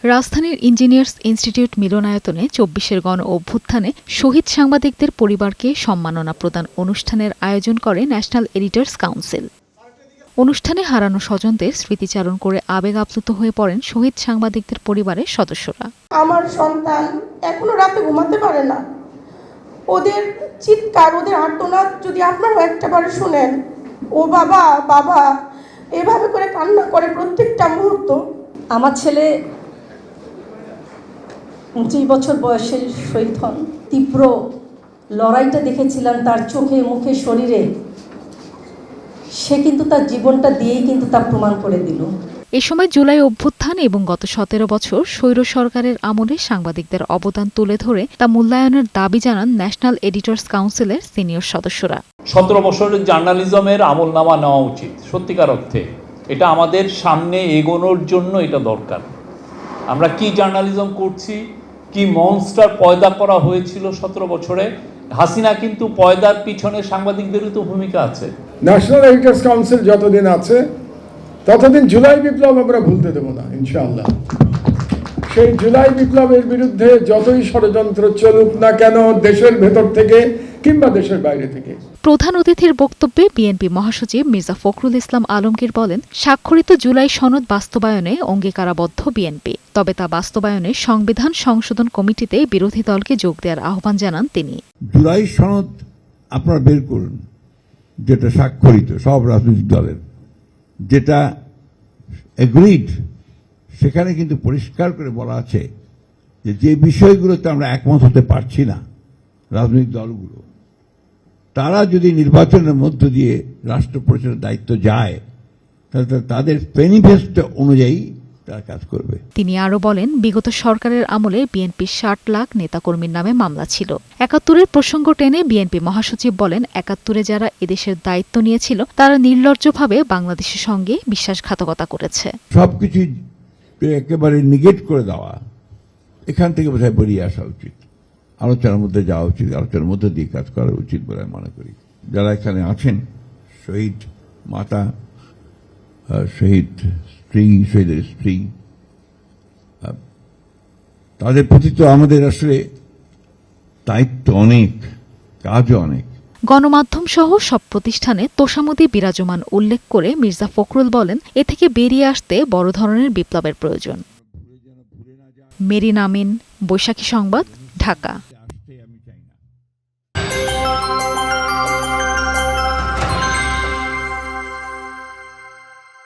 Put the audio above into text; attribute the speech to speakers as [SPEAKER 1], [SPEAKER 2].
[SPEAKER 1] রাজধানীর engineers institute মিলনায়তনে ২৪-এর গণ অভ্যুত্থানে শহীদ সাংবাদিকদের পরিবারকে সম্মাননা প্রদান অনুষ্ঠানের আয়োজন করে ন্যাশনাল এডিটর্স কাউন্সিল। অনুষ্ঠানে হারানো স্বজনদের স্মৃতিচারণ করে আবেগ আপ্লুত হয়ে পড়েন শহীদ সাংবাদিকদের পরিবারের সদস্যরা।
[SPEAKER 2] আমার সন্তান এখনো রাতে ঘুমাতে পারে না, ওদের চিৎকার, ওদের আর্তনাদ যদি আপনারা একটাবারে শুনেন, ও বাবা বাবা এভাবে করে কান্না করে প্রত্যেকটা মুহূর্ত।
[SPEAKER 3] আমার ছেলে ২৯ বছর বয়সে শহীদ হন। তীব্র লড়াইটা দেখেছিলাম তার চোখে মুখে শরীরে। সে কিন্তু তার জীবনটা দিয়েই কিন্তু তা প্রমাণ করে দিল।
[SPEAKER 1] এ সময় জুলাই অভ্যুত্থান এবং গত ১৭ বছর স্বৈর সরকারের আমলে সাংবাদিকদের অবদান তুলে ধরে তা মূল্যায়নের দাবি জানান ন্যাশনাল এডিটর্স কাউন্সিলের সিনিয়র সদস্যরা।
[SPEAKER 4] ১৭ বছরের জার্নালিজমের আমলনামা নেওয়া উচিত সত্যিকার অর্থে। এটা আমাদের সামনে এগোনোর জন্য এটা দরকার। আমরা কি জার্নালিজম করছি, কি মনস্টার পয়দা করা হয়েছিল ১৭ বছরে। হাসিনা কিন্তু পয়দার পিছনে সাংবাদিকদেরও তো ভূমিকা আছে।
[SPEAKER 5] ন্যাশনাল এডিটর্স কাউন্সিল যতদিন আছে ততদিন জুলাই বিপ্লব আমরা ভুলতে দেব না ইনশাআল্লাহ। সেই জুলাই বিপ্লবের বিরুদ্ধে যতই ষড়যন্ত্র চলুক না কেন, দেশের ভেতর থেকে কিংবা দেশের বাইরে থেকে।
[SPEAKER 1] প্রধান অতিথির বক্তব্যে বিএনপি মহাসচিব মির্জা ফখরুল ইসলাম আলমগীর বলেন, স্বাক্ষরিত জুলাই সনদ বাস্তবায়নে অঙ্গীকারাবদ্ধ বিএনপি, তবে তা বাস্তবায়নে সংবিধান সংশোধন কমিটিতে বিরোধী দলকে যোগ দেওয়ার আহ্বান জানান তিনি।
[SPEAKER 6] জুলাই সনদ আপনারা বের করুন, যেটা স্বাক্ষরিত সব রাজনৈতিক দলের, যেটা এগ্রিড, সেখানে কিন্তু পরিষ্কার করে বলা আছে যে বিষয়গুলোতে আমরা একমত হতে পারছি না, রাজনৈতিক দলগুলো তারা যদি নির্বাচনের মধ্য দিয়ে রাষ্ট্র পরিচালনার দায়িত্ব যায় তাহলে তাদের ম্যানিফেস্টো অনুযায়ী তারা কাজ করবে।
[SPEAKER 1] তিনি আরো বলেন, বিগত সরকারের আমলে বিএনপির ৬০ লাখ নেতাকর্মীর নামে মামলা ছিল। ৭১-এর প্রসঙ্গ টেনে বিএনপি মহাসচিব বলেন, ৭১-এ যারা এদেশের দায়িত্ব নিয়েছিল তারা নির্লজ্জভাবে বাংলাদেশের সঙ্গে বিশ্বাসঘাতকতা করেছে।
[SPEAKER 6] সবকিছু একেবারে নিগেট করে দেওয়া, এখান থেকে বোধহয় বেরিয়ে আসা উচিত, আলোচনার মধ্যে যাওয়া উচিত, আলোচনার মধ্যে দিয়ে কাজ করা উচিত বলে আমি মনে করি। যারা এখানে আছেন, শহীদ মাতা, শহীদ স্ত্রী, শহীদের স্ত্রী, তাদের প্রতি তো আমাদের আসলে দায়িত্ব অনেক, কাজও অনেক।
[SPEAKER 1] গণমাধ্যম সহ সব প্রতিষ্ঠানে তোষামোদী বিরাজমান উল্লেখ করে মির্জা ফখরুল বলেন, এ থেকে বেরিয়ে আসতে বড় ধরনের বিপ্লবের প্রয়োজন। মেরিন আমিন, বৈশাখী সংবাদ, ঢাকা।